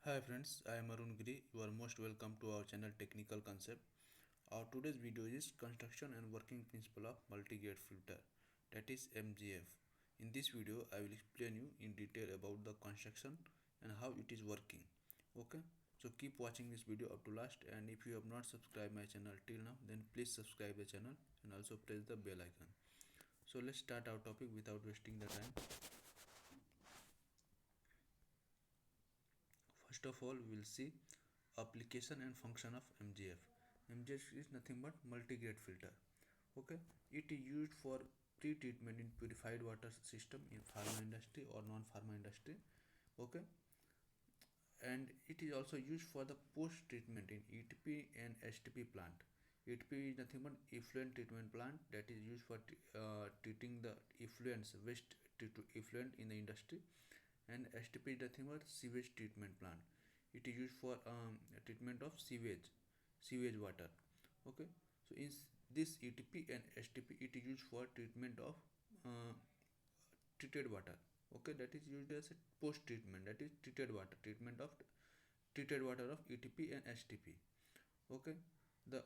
Hi friends, I am Arun Giri. You are most welcome to our channel Technical Concept. Our today's video is construction and working principle of multi-gate filter, that is MGF. In this video, I will explain you in detail about the construction and how it is working. Okay, so keep watching this video up to last, and if you have not subscribed my channel till now, then please subscribe the channel and also press the bell icon. So let's start our topic without wasting the time. First of all, we will see application and function of MGF. MGF is nothing but multi-grade filter. Okay, it is used for pre-treatment in purified water system in pharma industry or non-pharma industry. Okay, and it is also used for the post-treatment in ETP and STP plant. ETP is nothing but effluent treatment plant that is used for treating the effluents, waste to effluent in the industry, and STP is nothing but sewage treatment plant. It is used for treatment of sewage water. Okay, so in this ETP and STP, it is used for treatment of uh, treated water. Okay, that is used as a post treatment, that is treatment of treated water of ETP and STP. Okay, the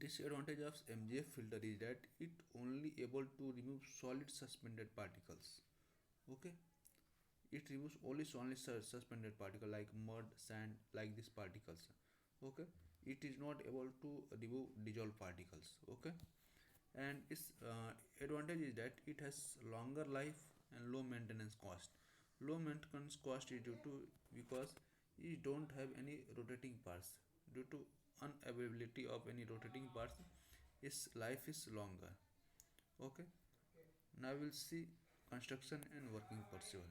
disadvantage of MGF filter is that it only able to remove solid suspended particles. Okay, it removes only solid suspended particle like mud, sand, like these particles. Okay, it is not able to remove dissolved particles. Okay, and its advantage is that it has longer life and low maintenance cost. Low maintenance cost is due to because it don't have any rotating parts. Due to unavailability of any rotating parts, its life is longer. Okay, now we'll see construction and working procedure.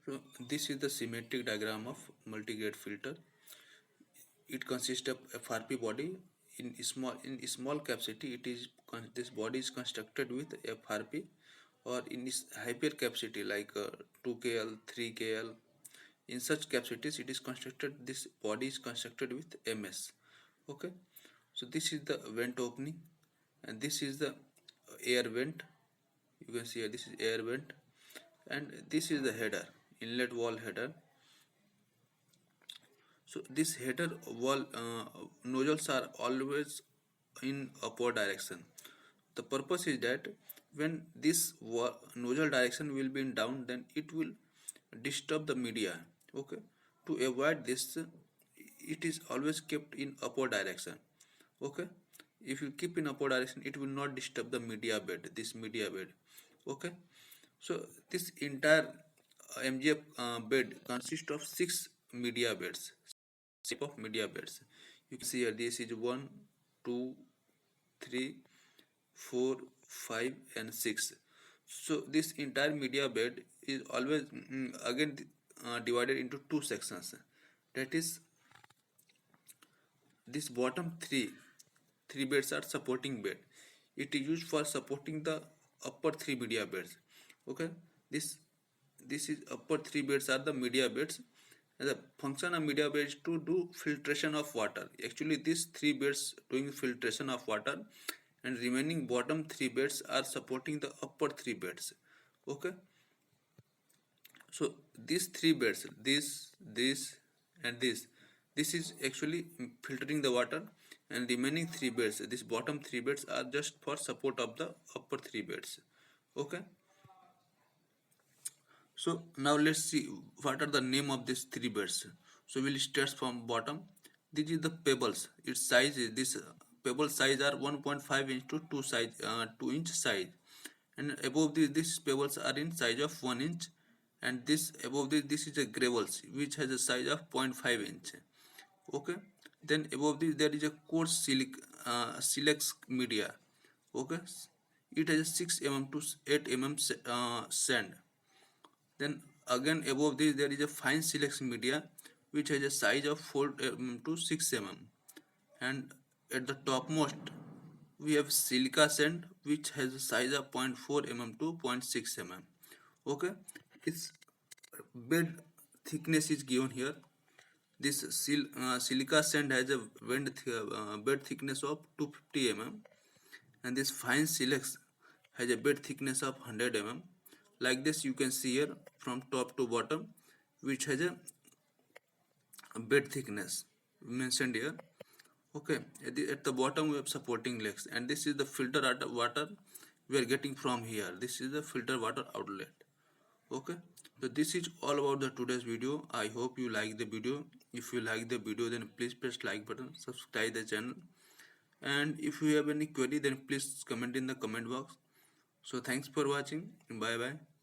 So this is the symmetric diagram of multi-grade filter. It consists of FRP body in small capacity. This body is constructed with FRP, or in this hyper capacity like 2 kL, 3 kL. In such capacities, it is constructed. This body is constructed with MS. Okay, so this is the vent opening, and this is the air vent. You can see here this is air vent, and this is the header, inlet wall header. So this header wall nozzles are always in upward direction. The purpose is that when this nozzle direction will be in down, then it will disturb the media. Okay, to avoid this, it is always kept in upward direction. Okay, if you keep in upward direction, it will not disturb the media bed. This media bed. Okay, so this entire MGF bed consists of 6 media beds, type of media beds. You can see here this is 1, 2, 3, 4, 5, and 6. So this entire media bed is always again divided into two sections. That is, this bottom three beds are supporting bed. It is used for supporting the upper 3 media beds. Okay, this is upper 3 beds are the media beds, and the function of media bed is to do filtration of water. Actually, these 3 beds doing filtration of water, and remaining bottom 3 beds are supporting the upper 3 beds. Okay, so these 3 beds, this and this is actually filtering the water, and remaining 3 beds, this bottom 3 beds are just for support of the upper 3 beds. Okay, so now let's see what are the name of these 3 beds. So we'll start from bottom. This is the pebbles. Its size is this pebble size are 1.5 inch to 2 inch size, and above this these pebbles are in size of 1 inch, and this above this is a gravels which has a size of 0.5 inch. Okay, then above this there is a coarse silex media. Okay, it has a 6 mm to 8 mm sand. Then again above this there is a fine silex media which has a size of 4 to 6 mm, and at the topmost we have silica sand which has a size of 0.4 mm to 0.6 mm. Okay, its bed thickness is given here. This silica sand has a bed thickness of 250 mm, and this fine silex has a bed thickness of 100 mm. like this. You can see here from top to bottom, which has a bed thickness mentioned here. Okay, at the bottom we have supporting legs, and this is the filter water we are getting from here. This is the filter water outlet. Okay, so this is all about the today's video. I hope you like the video. If you like the video, then please press like button, subscribe the channel, and if you have any query, then please comment in the comment box. So thanks for watching. Bye bye.